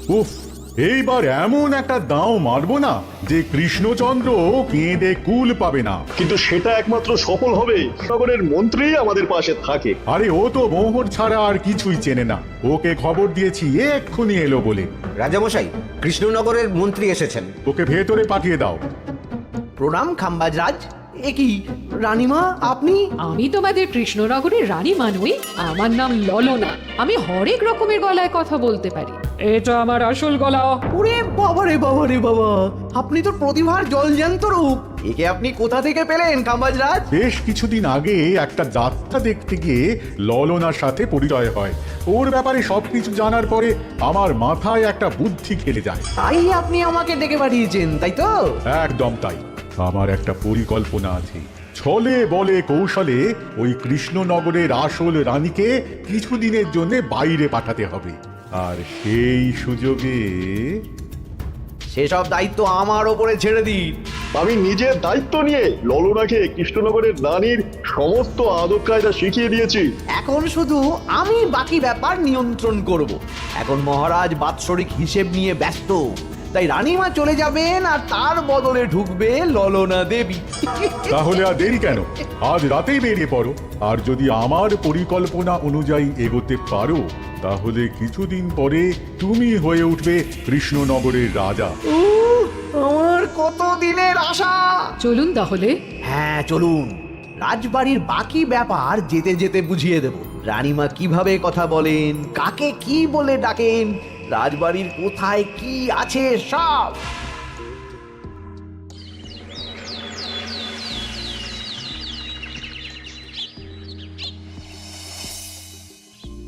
উফ, এইবার এমন একটা দাও মারবো না যে কৃষ্ণচন্দ্র কেঁদে কুল পাবে না। কিন্তু সেটা একমাত্র সফল হবে নগরের মন্ত্রী আমাদের পাশে থাকে। আরে ও তো মোহর ছাড়া আর কিছুই চেনে না, ওকে খবর দিয়েছি এক্ষুনি এলো বলে। রাজামশাই, কৃষ্ণনগরের মন্ত্রী এসেছেন। ওকে ভেতরে পাঠিয়ে দাও। প্রণাম খাম্বাজরাজ। এ কি রানীমা, আপনি? আমি তোমাদের কৃষ্ণনগরের রানীমা নই, আমার নাম ললনা। আমি হরেক রকমের গলায় কথা বলতে পারি। এটা আমার আসল গলা। ওরে বাবা রে বাবা রে বাবা, আপনি তো প্রতিভার জলজ্যান্ত রূপ। একে আপনি কোথা থেকে পেলেন খাম্বাজরাজ? বেশ কিছুদিন আগে একটা যাত্রা দেখতে গিয়ে ললনার সাথে পরিচয় হয়। ওর ব্যাপারে সবকিছু জানার পরে আমার মাথায় একটা বুদ্ধি খেলে যায়। তাই আপনি আমাকে ডেকে পাঠিয়েছেন, তাই তো? একদম তাই। আমার একটা পরিকল্পনা আছে। ছলে বলে কৌশলে ওই কৃষ্ণনগরের আসল রানীকে কিছুদিনের জন্য বাইরে পাঠাতে হবে, আর সেই সুযোগে সেসব দায়িত্ব আমার ওপরে ছেড়ে দিন। আমি নিজের দায়িত্ব নিয়ে ললনাকে কৃষ্ণনগরের রানীর সমস্ত আদব কায়দা শিখিয়ে দিয়েছি। এখন শুধু আমি বাকি ব্যাপার নিয়ন্ত্রণ করব। এখন মহারাজ বাৎসরিক হিসেব নিয়ে ব্যস্ত, তাই রানীমা চলে যাবেন আর তার বদলে ঢুকবে ললনা দেবী। তাহলে আর দেরি কেন? আজ রাতেই বেরিয়ে পড়ো। আর যদি আমার পরিকল্পনা অনুযায়ী এগোতে পারো তাহলে কিছুদিন পরে তুমি হয়ে উঠবে কৃষ্ণনগরের রাজা। আমার কত দিনের আশা। চলুন তাহলে। হ্যাঁ চলুন, রাজবাড়ির বাকি ব্যাপার যেতে যেতে বুঝিয়ে দেব। রানীমা কিভাবে কথা বলেন, কাকে কি বলে ডাকেন, রাজবাড়ির কোথায় কি আছে সব।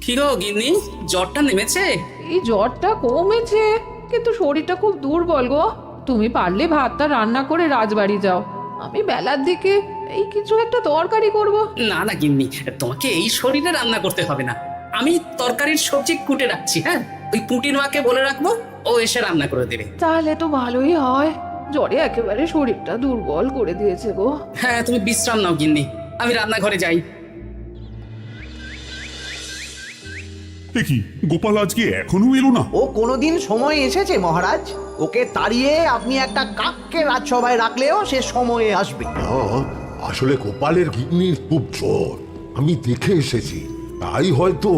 কি গো গিন্নি, জ্বরটা নেমেছে? এই জ্বরটা কমেছে, কিন্তু শরীরটা খুব দুর্বল গো। তুমি পারলে ভাতটা রান্না করে রাজবাড়ি যাও, আমি বেলার দিকে এই কিছু একটা তরকারি করব। না না গিন্নি, তোমাকে এই শরীরে রান্না করতে হবে না। আমি তরকারির সবজি কুটে রাখছি। হ্যাঁ, ওই পুঁটির মাকে বলে রাখবো, ও এসে রান্না করে দেবে। তাহলে তো ভালোই হয়, জ্বরে একেবারে শরীরটা দুর্বল করে দিয়েছে গো। হ্যাঁ, তুমি বিশ্রাম নাও গিন্নি, আমি রান্নাঘরে যাই। কি গোপাল আজকে এখনো এলো না? ও কোনোদিন সময় এসেছে মহারাজ? ওকে তাড়িয়ে আপনি একটা কাককে রাজসভায় রাখলেও সে সময়ে আসবে। না, আসলে গোপালের গিন্নির খুব জ্বর, আমি দেখে এসেছি। তাই হয়তো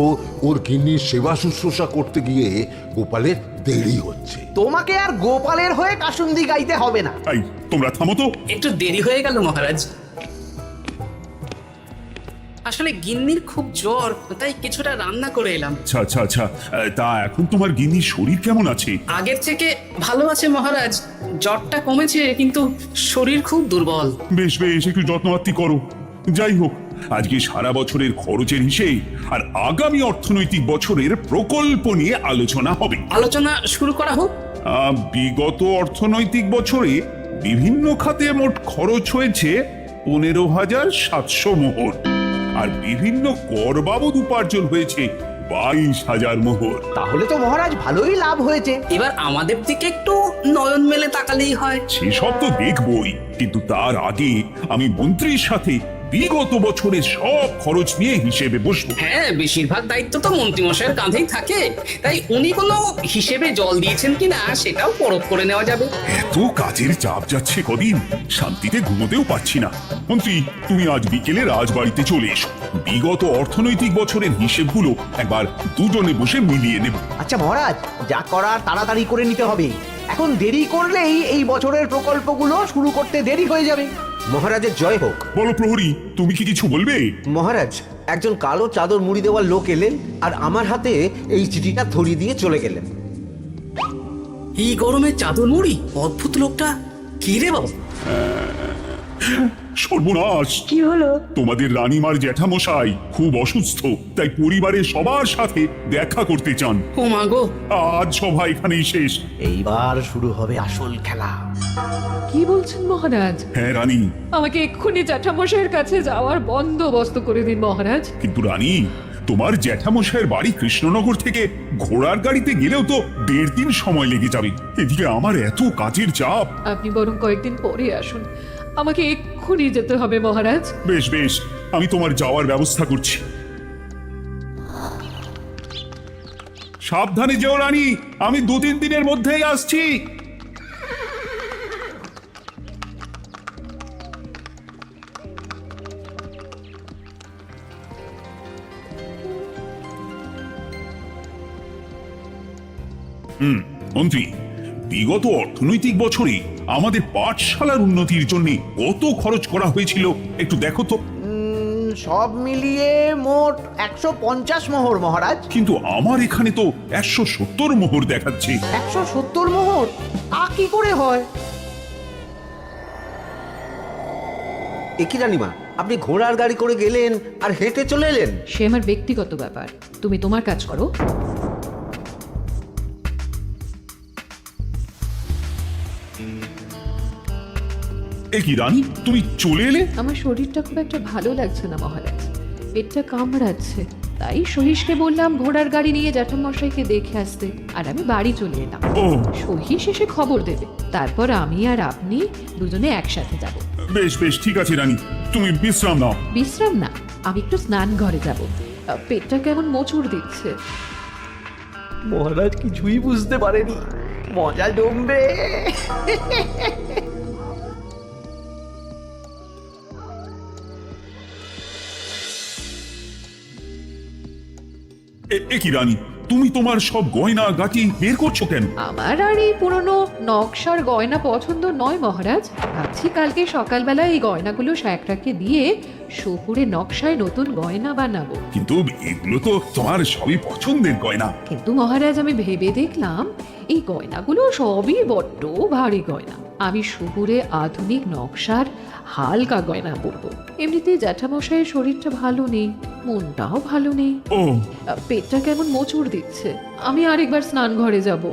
ওর গিন্নির সেবা শুশ্রূষা করতে গিয়ে গোপালের দেরি হচ্ছে। তোমাকে আর গোপালের হয়ে কাসুন্দি গাইতে হবে না। এই তোমরা থামো তো। একটু দেরি হয়ে গেল মহারাজ। আসলে গিন্নির খুব জ্বর, তাই কিছুটা রান্না করে এলাম। আচ্ছা আচ্ছা আচ্ছা, তা এখন তোমার গিন্নির শরীর কেমন আছে? আগের থেকে ভালো আছে মহারাজ, জ্বরটা কমেছে, কিন্তু শরীর খুব দুর্বল। বেশ বেশ, একটু যত্নআত্তি করো। যাই হোক, আজকে সারা বছরের খরচের হিসেব আর আগামী অর্থনৈতিক বছরের প্রকল্প নিয়ে আলোচনা হবে। আলোচনা শুরু করা হোক। বিগত অর্থনৈতিক বছরে বিভিন্ন খাতে মোট খরচ হয়েছে 15,700 মোহর, আর বিভিন্ন কর বাবদ উপার্জন হয়েছে 22,000 মোহর। তাহলে তো মহারাজ ভালোই লাভ হয়েছে। এবার আমাদের দিকে একটু নয়ন মেলে তাকালেই হয়। সেসব তো দেখবই, কিন্তু তার আগে আমি মন্ত্রীর সাথে বিগত বছরের সব খরচ নিয়ে হিসেবে বসবো। হ্যাঁ, বেশিরভাগ দায়িত্ব তো মন্ত্রীমশাইয়ের কাঁধেই থাকে, তাই উনি কোনো হিসেবে জল দিয়েছেন কিনা সেটাও পরখ করে নেওয়া যাবে। এত কাজের চাপ যাচ্ছে কদিন, শান্তিতে ঘুমোতেও পাচ্ছি না। মন্ত্রী, তুমি আজ বিকেলে রাজবাড়িতে চলে এসো, বিগত অর্থনৈতিক বছরের হিসেবগুলো একবার দুজনে বসে মিলিয়ে নেব। আচ্ছা মহারাজ, যা করার তাড়াতাড়ি করে নিতে হবে। এখন দেরি করলেই এই বছরের প্রকল্পগুলো শুরু করতে দেরি হয়ে যাবে। মহারাজের জয় হোক। বলো প্রহরী, তুমি কি কিছু বলবে? মহারাজ, একজন কালো চাদর মুড়ি দেওয়ার লোক এলেন আর আমার হাতে এই চিঠিটা ধরিয়ে দিয়ে চলে গেলেন। এই গরমে চাদর মুড়ি? অদ্ভুত লোকটা। কি রে বাবা? সর্বনাশ! কি হলো? তোমাদের রানীমার জ্যাঠামশাই খুব অসুস্থ, তাই পরিবারের সবার সাথে দেখা করতে চান। ও মা গো! আজ সভা এখানেই শেষ। এইবার শুরু হবে আসল খেলা। কি বলছেন মহারাজ? হ্যাঁ রানী। আমাকে এক্ষুনি জ্যাঠামশাইয়ের কাছে যাওয়ার বন্দোবস্ত করে দিন মহারাজ। কিন্তু রানী, তোমার জ্যাঠামশাইয়ের বাড়ি কৃষ্ণনগর থেকে ঘোড়ার গাড়িতে গেলেও তো 1.5 দিন সময় লেগে যাবে। এদিকে আমার এত কাজের চাপ। আপনি বরং কয়েকদিন পরে আসুন, আমাকে এক্ষুনি যেতে হবে মহারাজ। বেশ বেশ, আমি তোমার যাওয়ার ব্যবস্থা করছি। সাবধানে যেও রানী, আমি 2-3 দিনের মধ্যেই আসছি। মন্ত্রী, বিগত অর্থনৈতিক বছরে আমাদের পাঠশালার উন্নতির জন্য কত খরচ করা হয়েছিল একটু দেখো তো। সব মিলিয়ে মোট 150 মোহর মহারাজ। কিন্তু আমার এখানে তো 170 মোহর দেখাচ্ছে। 170 মোহর তা কি করে হয়? একই রানীমা, আপনি ঘোড়ার গাড়ি করে গেলেন আর হেঁটে চলে এলেন? সে আমার ব্যক্তিগত ব্যাপার, তুমি তোমার কাজ করো। এ কি রানী, তুমি চলে এলে? আমার শরীরটা খুব একটা ভালো লাগছে না মহারাজ, পেটটা কামড়াচ্ছে। তাই সহিশকে বললাম ঘোড়ার গাড়ি নিয়ে জ্যাঠামশাইকে দেখে আসতে, আর আমি বাড়ি চলে এলাম। ও সহিশ এসে খবর দেবে, তারপর আমি আর আপনি দুজনে একসাথে যাব। বেশ বেশ, ঠিক আছে রানী, তুমি বিশ্রাম নাও। বিশ্রাম না, আমি একটু স্নান ঘরে যাব। পেটটা কেমন মোচড় দিচ্ছে। মহারাজ কিছুই বুঝতে পারেনি, মজা জমবে। এ কি রানী, তুমি তোমার সব গয়না গাটি বের করছো কেন? আমার আর এই পুরনো নকশার গয়না পছন্দ নয় মহারাজ। ভাবছি কালকে সকালবেলা এই গয়নাগুলো শ্যাকরাকে দিয়ে শহুরে নকশায় নতুন গয়না বানাবো। কিন্তু এগুলো তো তোমার সবই পছন্দের গয়না। কিন্তু মহারাজ আমি ভেবে দেখলাম এই গয়নাগুলো সবই বড্ড ভারী গয়না। আমি শহুরে আধুনিক নকশার হালকা গয়না পরবো। এমনিতেই জ্যাঠামশাইয়ের শরীরটা ভালো নেই, মনটাও ভালো নেই, ও পেটটা কেমন মোচড় দিচ্ছে। আমি আরেকবার স্নান ঘরে যাব।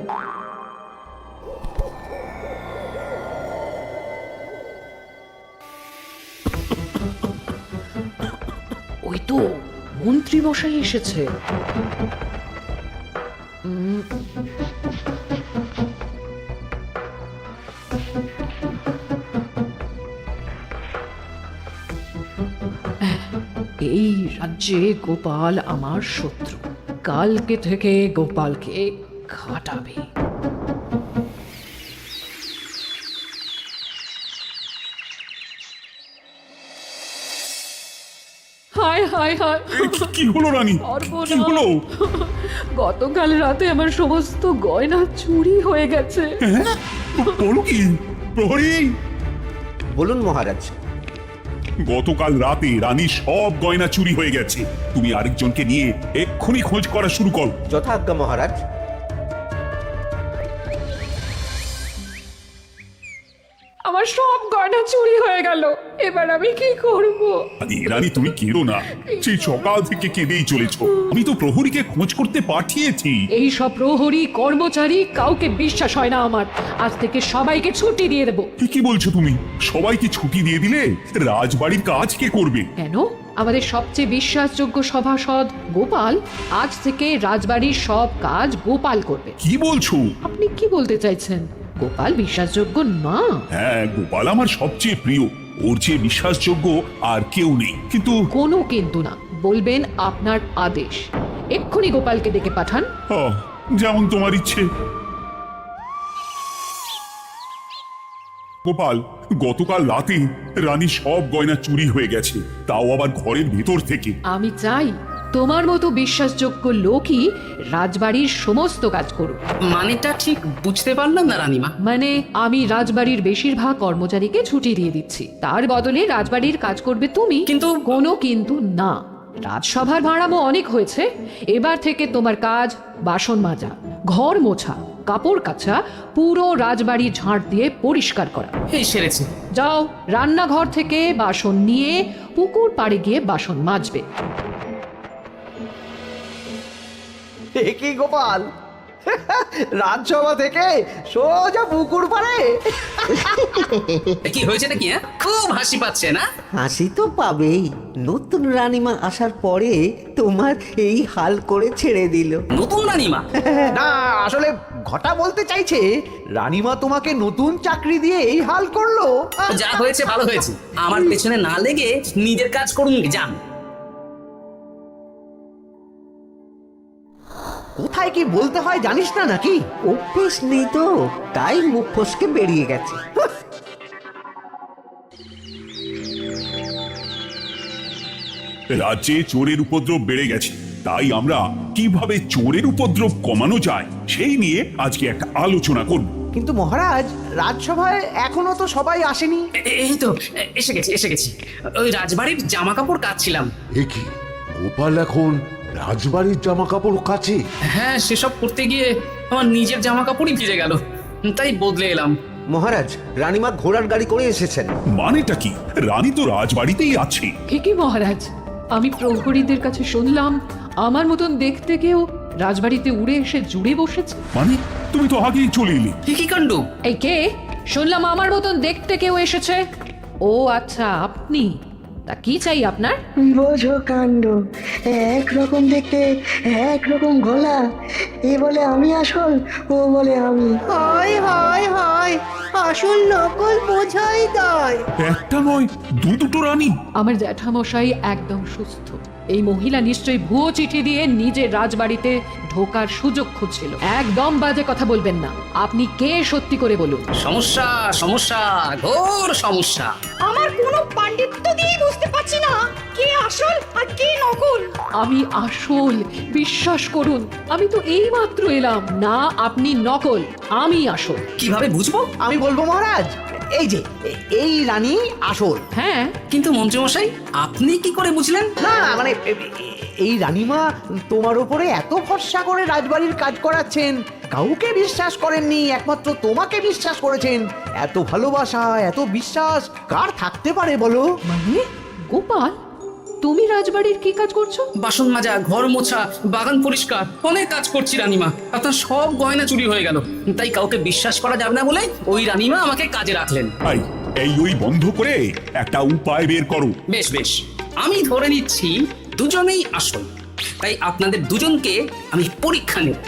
ওই তো মন্ত্রী মশাই এসেছে। এই রাজ্যে গোপাল আমার শত্রু, কালকে থেকে গোপালকে খাটাবে। হায় হায় হায়, কি হলো রানী, কি হলো? গতকাল রাতে আমার সমস্ত গয়না চুরি হয়ে গেছে। বলো কি প্রহরী? বলুন মহারাজ। গতকাল রাতে রানী সব গয়না চুরি হয়ে গেছে। তুমি আরেকজনকে নিয়ে এক্ষুনি খোঁজ করা শুরু করো। যথাজ্ঞা মহারাজ। আমার সব গয়না চুরি হয়ে গেল, এবার আমি কি করব? আরে রানী, তুমি কেঁদো না, সেই সকাল থেকে কেঁদেই চলেছ। আমি তো প্রহরীকে খোঁজ করতে পাঠিয়েছি। এই সব প্রহরী কর্মচারী কাউকে বিশ্বাস হয় না আমার। আজ থেকে সবাইকে ছুটি দিয়ে দেবো। কি বলছো তুমি? সবাইকে ছুটি দিয়ে দিলে রাজবাড়ির কাজ কে করবে? কেন? আমাদের সবচেয়ে বিশ্বাসযোগ্য সভাসদ গোপাল আজ থেকে রাজবাড়ির সব কাজ গোপাল করবে। কি বলছো? আপনি কি বলতে চাইছেন? গোপাল বিশ্বাসযোগ্য না? হ্যাঁ, গোপাল আমার সবচেয়ে প্রিয়। ওর চেয়ে বিশ্বাসযোগ্য আর কেউ নেই। কিন্তু কোনো কিন্তু না, বলবেন আপনার আদেশ। এক্ষুনি গোপালকে ডেকে পাঠান। যেমন তোমার ইচ্ছে। গোপাল, গতকাল রাতে রানী সব গয়না চুরি হয়ে গেছে, তাও আবার ঘরের ভেতর থেকে। আমি চাই তোমার মতো বিশ্বাসযোগ্য লোকই রাজবাড়ির সমস্ত কাজ করুক। মানেটা ঠিক বুঝতে পারলাম না রানীমা। মানে আমি রাজবাড়ির বেশিরভাগ কর্মচারীকে ছুটি দিয়ে দিচ্ছি, তার বদলে রাজবাড়ির কাজ করবে তুমি। কিন্তু কোনো কিন্তু না। রাজসভার ভাড়ামো অনেক হয়েছে, এবার থেকে তোমার কাজ বাসন মাজা, ঘর মোছা, কাপড় কাচা, পুরো রাজবাড়ি ঝাঁট দিয়ে পরিষ্কার করা। এই সেরেছে। যাও, রান্নাঘর থেকে বাসন নিয়ে পুকুর পাড়ে গিয়ে বাসন মাজবে। কি গোপাল, রাজসভা থেকে সোজা পুকুর পাড়ে? কি হয়েছে নাকি? খুব হাসি পাচ্ছে না? হাসি তো পাবেই, নতুন রানীমা আসার পরে তোমার এই হাল করে ছেড়ে দিল। নতুন রানীমা? না, আসলে ঘটা বলতে চাইছে রানীমা তোমাকে নতুন চাকরি দিয়ে এই হাল করলো। যা হয়েছে ভালো হয়েছে, আমার পেছনে না লেগে নিজের কাজ করুন, যান। কোথায় কি বলতে হয় জানিস না নাকি? অভ্যেস নেই তো, তাই মুখ ফসকে বেরিয়ে গেছে। রাজ্যে চোরের উপদ্রব বেড়ে গেছে, তাই আমরা কিভাবে চোরের উপদ্রব কমানো যায় সেই নিয়ে আজকে একটা আলোচনা করব। কিন্তু মহারাজ, রাজসভায় এখনো তো সবাই আসেনি। এই তো এসে গেছি ওই রাজবাড়ির জামা কাপড় কাচ্ছিলাম। এ কি, গোপাল এখন রাজবাড়ির জামা কাপড় কাছে? হ্যাঁ, সেসব করতে গিয়ে আমার নিজের জামা কাপড়ই ভিজে গেল, তাই বদলে এলাম। মহারাজ, রানীমা ঘোড়ার গাড়ি করে এসেছেন। মানেটা কি? রানী তো রাজবাড়িতেই আছে। কি মহারাজ, আমি প্রহরীদের কাছে শুনলাম আমার মতন দেখতে কেউ রাজবাড়িতে উড়ে এসে জুড়ে বসেছে। মানে তুমি তো আগেই চলে এলে। কি কাণ্ড! এই কে? শুনলাম আমার মতন দেখতে কেউ এসেছে। ও আচ্ছা, আপনি। তা কি চাই আপনার? বোঝো কাণ্ড, একরকম দেখতে একরকম গলা, এ বলে আমি আসল, ও বলে আমি। হয় হয় হয়, আসল নকল বোঝাই দায়। একটা নয়, দুটো রানী। আমার জ্যাঠামশাই একদম সুস্থ। এই মহিলা নিশ্চয়ই ভুয়ো চিঠি দিয়ে নিজের রাজবাড়িতে ঢোকার সুযোগ খুঁজছিল। একদম বাজে কথা বলবেন না। আপনি কে সত্যি করে বলুন। সমস্যা সমস্যা, ঘোর সমস্যা। আমার কোনো পাণ্ডিত্য দিয়ে বুঝতে পারছি না কে আসল আর কে নকল। আমি আসল, বিশ্বাস করুন। আমি তো এই মাত্র এলাম। না, আপনি নকল, আমি আসল। কিভাবে বুঝবো? আমি বলবো মহারাজ, এই যে এই রানী আসল। হ্যাঁ, কিন্তু মন্ত্রীমশাই, আপনি কি করে বুঝলেন? না মানে এই রানীমা তোমার উপরে এত ভরসা করে রাজবাড়ির কাজ করাচ্ছেন, কাউকে বিশ্বাস করেননি, একমাত্র তোমাকে বিশ্বাস করেছেন। এত ভালোবাসা, এত বিশ্বাস কার থাকতে পারে বলো? মানে গোপাল, তুমি রাজবাড়ির কি কাজ করছো? বাসন মাজা, ঘর মোছা, বাগান পরিষ্কার, অনেক কাজ করছি রানীমা। আপনার সব গয়না চুরি হয়ে গেল, তাই কাউকে বিশ্বাস করা যাবে না বলে ওই রানীমা আমাকে কাজে রাখলেন। এই ওই বন্ধ করে একটা উপায় বের করো। বেশ বেশ, আমি ধরে নিচ্ছি দুজনেই আসল। তাই আপনাদের দুজনকে আমি পরীক্ষা নেব,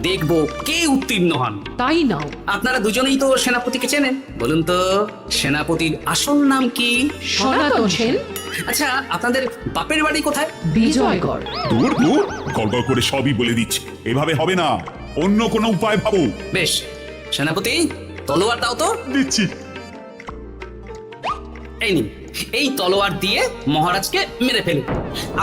দেখবো কে উত্তীর্ণ হন। তাই নাও। আপনারা দুজনেই তো সেনাপতিকে চেনেন, বলুন তো সেনাপতির আসল নাম কি? সনাতন সেন। আচ্ছা, আপনাদের বাপের বাড়ি কোথায়? বিজয়গড়। দূর দূর, গড়গড় করে সবই বলে দিচ্ছে। এভাবে হবে না, অন্য কোনো উপায় ভাবো। বেশ, সেনাপতি তলোয়ার দাও তো। দিচ্ছি। এই নিন, এই তলোয়ার দিয়ে মহারাজকে মেরে ফেলুন।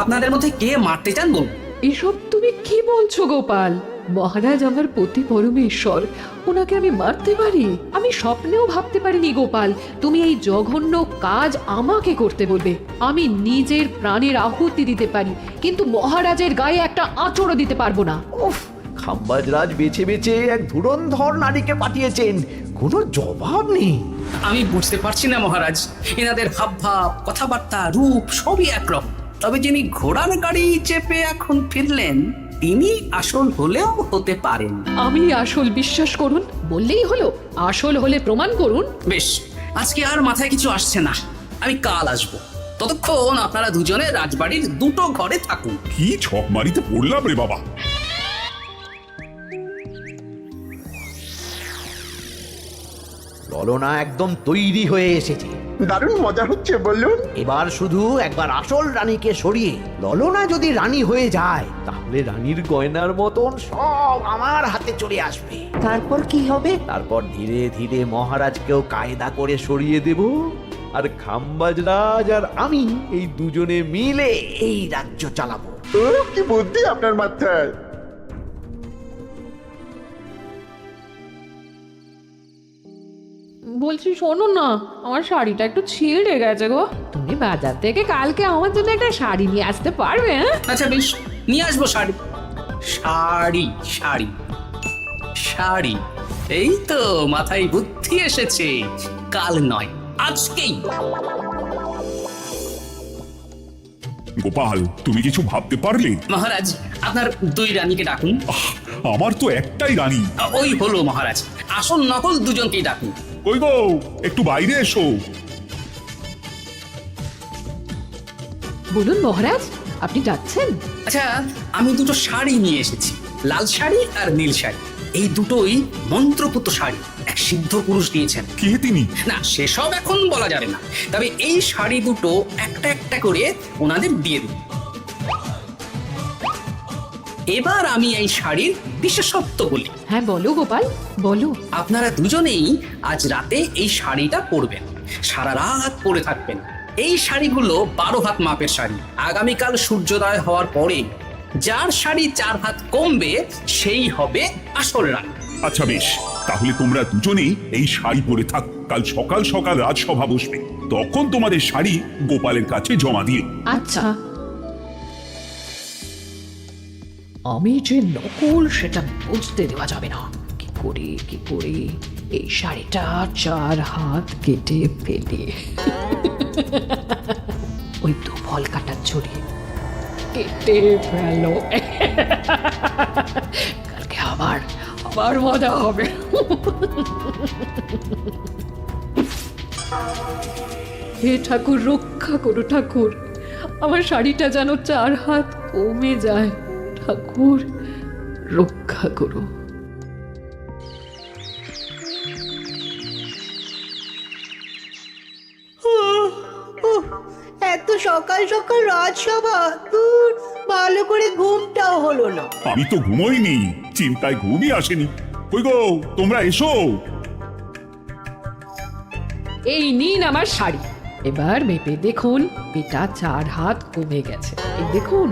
আপনাদের মধ্যে কে মারতে চান বলুন। এসব তুমি কি বলছো গোপাল? মহারাজ আমার পতি পরমেশ্বর, ওনাকে আমি মারতে পারি? আমি স্বপ্নেও ভাবতে পারিনি গোপাল তুমি এই জঘন্য কাজ আমাকে করতে বলবে। আমি নিজের প্রাণের আহুতি দিতে পারি, কিন্তু মহারাজের গায়ে একটা আঁচড়ও দিতে পারবো না। উফ, খাম্বাজরাজ বেছে বেছে এক ধুরন্ধর নারীকে পাঠিয়েছেন, কোনো জবাব নেই। আমি বুঝতে পারছি না মহারাজ, এনাদের হাবভাব, কথাবার্তা, রূপ সবই একরকম। তবে যিনি ঘোড়ার গাড়ি চেপে এখন ফিরলেন, তিনি আসল হলেও হতে পারেন। আমি আসল, বিশ্বাস করুন। বললেই হলো? আসল হলে প্রমাণ করুন। বেশ, আজকে আর মাথায় কিছু আসছে না, আমি কাল আসবো। ততক্ষণ আপনারা দুজনে রাজবাড়ির দুটো ঘরে থাকুন। কি ছক মারিতে পড়লাম রে বাবা। ললনা একদম তৈরি হয়ে এসেছে। দারুণ মজা হচ্ছে বলুন। এবার শুধু একবার আসল রানীকে সরিয়ে ললনা যদি রানী হয়ে যায়, তাহলে রানীর গয়নার মতন সব আমার হাতে চলে আসবে। তারপর কি হবে? তারপর ধীরে ধীরে মহারাজকেও কায়দা করে সরিয়ে দেব, আর খাম্বাজরাজ আর আমি এই দুজনে মিলে এই রাজ্য চালাবো। ও কি বুদ্ধি আপনার মাথায়। বলছি শোনো না, আমার শাড়িটা একটু ছিঁড়ে গেছে গো। তুমি বাজার থেকে কালকে আমার জন্য একটা শাড়ি নিয়ে আসতে পারবে? হ্যাঁ, আচ্ছা বেশ, নিয়ে আসবো শাড়ি। শাড়ি শাড়ি শাড়ি, এই তো মাথায় বুদ্ধি এসেছে। কাল নয়, আজকেই। গোপাল, তুমি কিছু ভাবতে পারলে? মহারাজ, আপনার দুই রানীকে ডাকুন। আমার তো একটাই রানী। ওই হলো মহারাজ, আসল নকল দুজনকেই ডাকুন। কই গো, একটু বাইরে এসো। বলুন মহারাজ, আপনি যাচ্ছেন? আচ্ছা, আমি দুটো শাড়ি নিয়ে এসেছি, লাল শাড়ি আর নীল শাড়ি। এই দুটোই মন্ত্রপুত শাড়ি, এক সিদ্ধ পুরুষ দিয়েছেন। কে তিনি? না, সেসব এখন বলা যাবে না, তবে এই শাড়ি দুটো একটা একটা করে ওনাদের দিয়ে দিন। এবার আমি এই শাড়ির বিশেষত্ব বলি। হ্যাঁ বলো গোপাল, বলো। আপনারা দুজনেই আজ রাতে এই শাড়িটা পরবেন, সারা রাত পরে থাকবেন। এই শাড়িগুলো 12 হাত মাপের শাড়ি। আগামীকাল সূর্যোদয় হওয়ার পরে যার শাড়ি 4 হাত কমবে সেই হবে আসল রানী। আচ্ছা বেশ, তাহলে তোমরা দুজনেই এই শাড়ি পরে থাক। কাল সকাল সকাল রাজসভা বসবে, তখন তোমাদের শাড়ি গোপালের কাছে জমা দিও। আচ্ছা। আমি যে নকল সেটা বুঝতে দেওয়া যাবে না। কি করে এই শাড়িটা 4 হাত কেটে ফেলে ওই দু ফল কাটার ছড়িয়ে কেটে ফেলো। কালকে আবার মজা হবে। হে ঠাকুর, রক্ষা করো ঠাকুর, আমার শাড়িটা যেন 4 হাত কমে যায়। ঠাকুর রক্ষা করো। এত সকাল সকাল রাজসভা, দূর, ভালো করে ঘুমটাও হলো না। আমি তো ঘুমোইনি, চিন্তায় ঘুমই আসেনি। কই গো, তোমরা এসো। এই নিন আমার শাড়ি, এবার মেপে দেখুন এটা 4 হাত কমে গেছে। এই দেখুন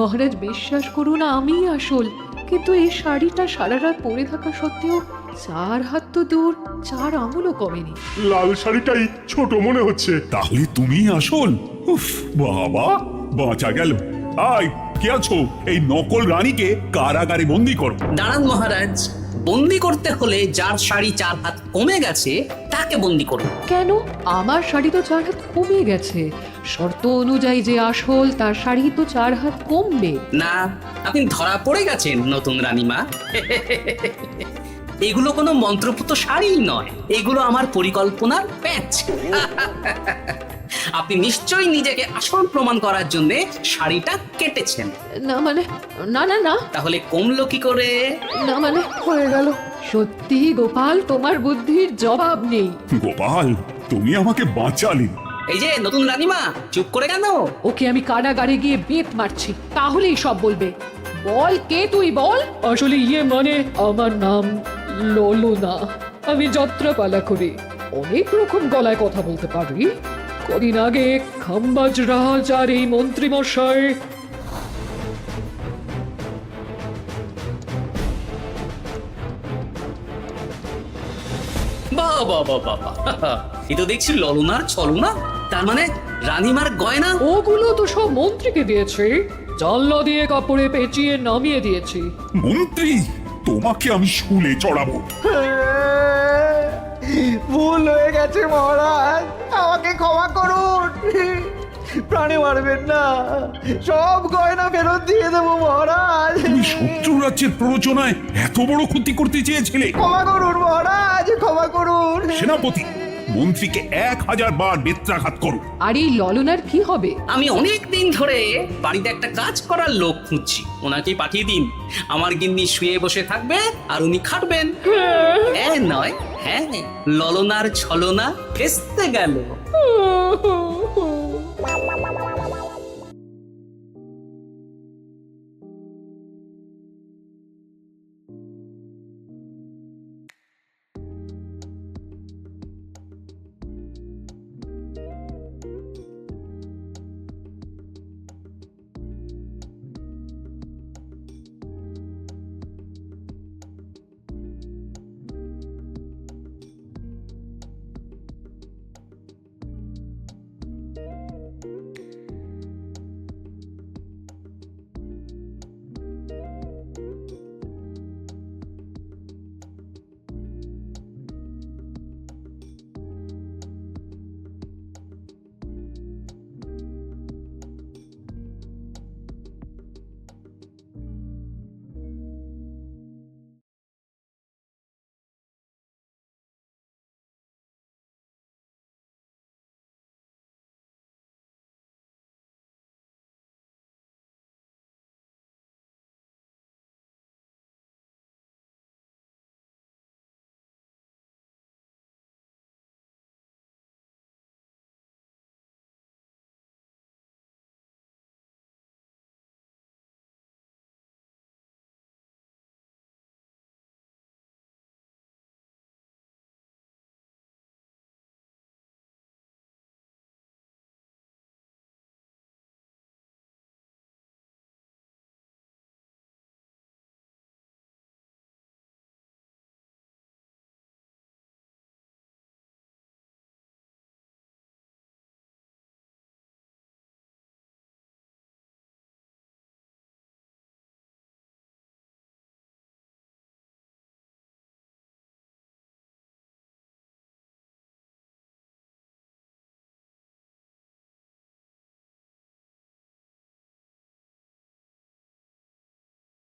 মহারাজ, বিশ্বাস করুন আমি আসল, কিন্তু এই শাড়িটা সারা রাত পরে থাকা সত্ত্বেও 4 হাত তো দূর, 4 আঙুলও কমেনি। লাল শাড়িটাই ছোট মনে হচ্ছে। তাহলে তুমি আসল? উফ বাবা, বাঁচা গেল। আয়, কে আছো? এই নকল রানীকে কারাগারে বন্দি করো। দাঁড়ান মহারাজ, বন্দি করতে হলে যার শাড়ি 4 হাত কমে গেছে তাকে বন্দি করুন। কেন? আমার শাড়ি তো 4 হাত কমে গেছে। শর্ত অনুযায়ী যে আসল তার শাড়ি তো 4 হাত কমবে না। আপনি ধরা পড়ে গেছেন নতুন রানীমা। এগুলো কোনো মন্ত্রপুত শাড়ি নয়, এগুলো আমার পরিকল্পনার প্যাচ। আপনি নিশ্চয়ই নিজেকে আসল প্রমাণ করার জন্য শাড়িটা কেটেছেন। না মানে, না না না, তাহলে কমলো কি করে? না মানে হয়ে গেল। সত্যি গোপাল, তোমার বুদ্ধির জবাব নেই। গোপাল, তুমি আমাকে বাঁচালে। এই যে নতুন রানীমা, চুপ করে কেন? ওকে আমি কারাগারে গিয়ে বেত মারছি, তাহলেই সব বলবে। বল, কে তুই বল? আসলে মানে আমার নাম ললনা। আমি যাত্রাপালা করি, অনেক রকম গলায় কথা বলতে পারি। কদিন আগে খাম্বাজ রাজ আর এই মন্ত্রী মশাই বাহ বাহ বাহ বাহ বাহ, এ তো দেখছি ললনার ছলনা। তার মানে রানীমার গয়না? ওগুলো তো সব মন্ত্রীকে দিয়েছি, জানলা দিয়ে কাপড়ে পেঁচিয়ে নামিয়ে দিয়েছি। মন্ত্রী, তোমাকে আমি শুলে চড়াবো। ভুল হয়ে গেছে মহারাজ, আমাকে ক্ষমা করুন। প্রাণে মারবেন না, সব গয়না ফেরত দিয়ে দেবো মহারাজ। তুমি শত্রু রাজ্যের প্ররোচনায় এত বড় ক্ষতি করতে চেয়েছিলে? ক্ষমা করুন মহারাজ, ক্ষমা করুন। সেনাপতি, মন্ত্রীকে 1000 বার বেত্রাঘাত করো। আর এই ললনার কি হবে? আমি অনেক দিন ধরে বাড়িতে একটা কাজ করার লোক খুঁজছি, ওনাকেই পাঠিয়ে দিন। আমার গিন্নি শুয়ে বসে থাকবে আর উনি খাটবেন। হ্যাঁ নয়, হ্যাঁ, ললনার ছলনা ফেস্তে গেল।